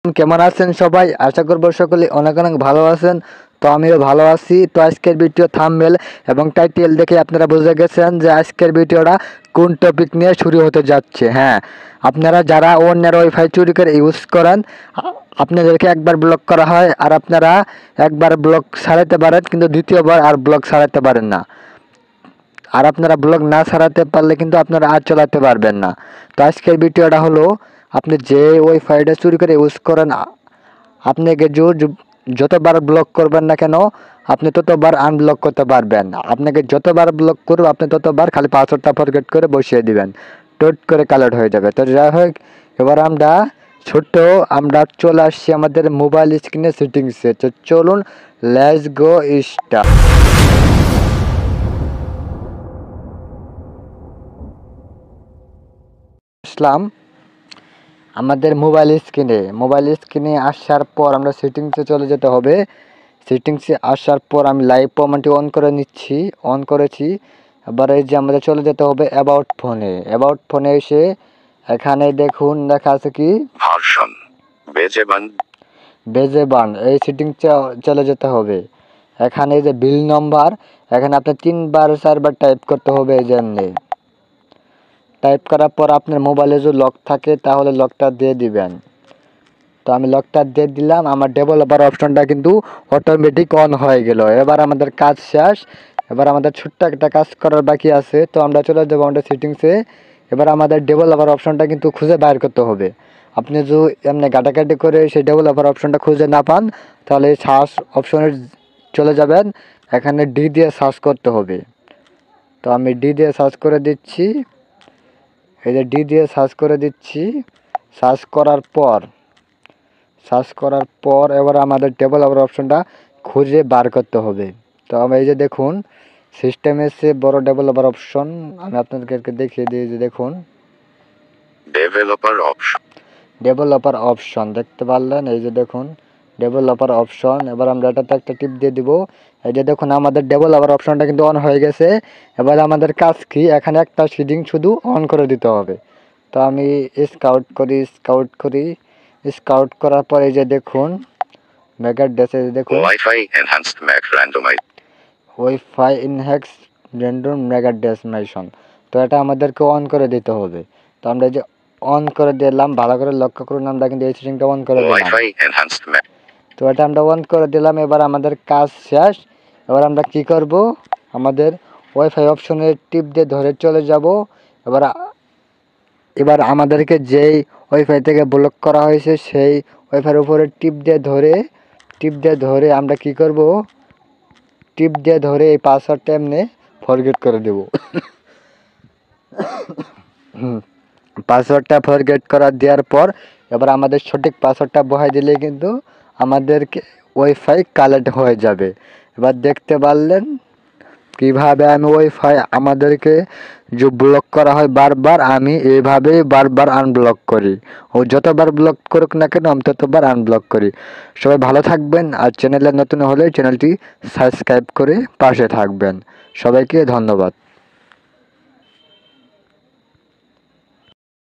কেমন আছেন সবাই? আশা করব সকলে অনেক অনেক ভালো আছেন। তো আমিও ভালো আছি। তো আজকের ভিডিও থাম্বনেল এবং টাইটেল দেখে আপনারা বুঝে গেছেন যে আজকের ভিডিওটা কোন টপিক নিয়ে শুরু হতে যাচ্ছে। হ্যাঁ, আপনারা যারা অন্যের ওয়াইফাই চুরি করে ইউজ করেন, আপনাদেরকে একবার ব্লক করা হয় আর আপনারা একবার ব্লক ছাড়াতে পারেন, কিন্তু দ্বিতীয়বার আর ব্লক ছাড়াতে পারেন না। আর আপনারা ব্লগ না ছাড়াতে পারলে কিন্তু আপনারা আর চালাতে পারবেন না। তো আজকের ভিডিওটা হলো, আপনি যে ওয়াইফাইটা চুরি করে ইউজ করেন, আপনাকে যতবার ব্লক করবেন না কেন, আপনি ততবার আনব্লক করতে পারবেন। আপনাকে যতবার ব্লক করবো আপনি ততবার খালি পাসওয়ার্ডটা ফরগেট করে বসিয়ে দিবেন, টট করে কালার হয়ে যাবে। তো যাই হোক, এবার আমরা চলে আসছি আমাদের মোবাইল স্ক্রিনে সেটিংসে। তো চলুন, লেটস গো স্টার্ট। আসলাম আমাদের মোবাইল স্ক্রিনে আসার পর আমরা সেটিংসে চলে যেতে হবে। সেটিংসে আসার পর আমি লাইভ কমান্ডটি অন করে নিচ্ছি, অন করেছি। এবার এই যে আমাদের চলে যেতে হবে অ্যাবাউট ফোনে এসে এখানে দেখুন লেখা আছে কি ভার্সন বেজেবান, এই সেটিংসে চলে যেতে হবে। এখানে এই যে বিল নম্বর, এখানে আপনি 3বার 4বার টাইপ করতে হবে। এই জন্য টাইপ করার পর আপনার মোবাইলে যদি লক থাকে তাহলে লকটা দিয়ে দিবেন। তো আমি লকটা দিয়ে দিলাম। আমার ডেভেলপার অপশনটা কিন্তু অটোমেটিক অন হয়ে গেল। এবার আমাদের কাজ শেষ। এবার আমাদের ছোট্ট একটা কাজ করার বাকি আছে। তো আমরা চলে যাবো আমাদের সেটিংসে। এবার আমাদের ডেভেলপার অপশনটা কিন্তু খুঁজে বাইর করতে হবে। আপনি যদি এমনি ঘাটাঘাটি করে সেই ডেভেলপার অপশনটা খুঁজে না পান, তাহলে সার্চ অপশনে চলে যাবেন। এখানে ডি দিয়ে সার্চ করতে হবে। তো আমি ডি দিয়ে সার্চ করে দিচ্ছি। এই যে ডি দিয়ে সার্চ করে দিচ্ছি। সার্চ করার পর এবার আমাদের ডেভেলপার অপশনটা খুঁজে বার করতে হবে। তো আমি এই যে দেখুন, সিস্টেমে সে বড় ডেভেলপার অপশন আমি আপনাদেরকে দেখিয়ে দিই। যে দেখুন, ডেভেলপার অপশন দেখতে পারলেন? এই যে দেখুন ডেভেলপার অপশন। এবার আমরা এটাতে একটা টিপ দিয়ে দিব। এই যে দেখুন আমাদের ডেভেলপার অপশনটা কিন্তু অন হয়ে গেছে। এবার আমাদের কাজ কি, এখানে একটা সেটিং শুধু অন করে দিতে হবে। তো আমি স্কাউট করার পর এই যে দেখুন মেগা ডেসে দেখুন ওয়াইফাই এনহ্যান্স র্যান্ডম মেগা ডেসমেশন। তো এটা আমাদেরকে অন করে দিতে হবে। তো আমরা এই যে অন করে দিলাম, ভালো করে লক্ষ্য করুন, আমরা কিন্তু এই সেটিংটা অন করে দিলাম। তো এটা আমরা অন করে দিলাম। এবার আমাদের কাজ শেষ। এবার আমরা কি করব, আমাদের ওয়াইফাই অপশনে টিপ দিয়ে ধরে চলে যাব। এবার আমাদেরকে যেই ওয়াইফাই থেকে ব্লক করা হয়েছে সেই ওয়াইফাইয়ের উপরে টিপ দিয়ে ধরে আমরা কি করব, এই পাসওয়ার্ডটা এমনি ফরগেট করে দেব। পাসওয়ার্ডটা ফরগেট দেওয়ার পর এবার আমাদের সঠিক পাসওয়ার্ডটা বহাই দিলে কিন্তু আমাদেরকে ওয়াইফাই কানেক্ট হয়ে যাবে। এবার দেখতে পারলেন কিভাবে আমি ওয়াইফাই আমাদেরকে যে ব্লক করা হয় বারবার, আমি এইভাবেই বারবার আনব্লক করি। ও যতবার ব্লক করুক না কেন আমি ততবার আনব্লক করি। সবাই ভালো থাকবেন, আর চ্যানেলে নতুন হলে চ্যানেলটি সাবস্ক্রাইব করে পাশে থাকবেন। সবাইকে ধন্যবাদ।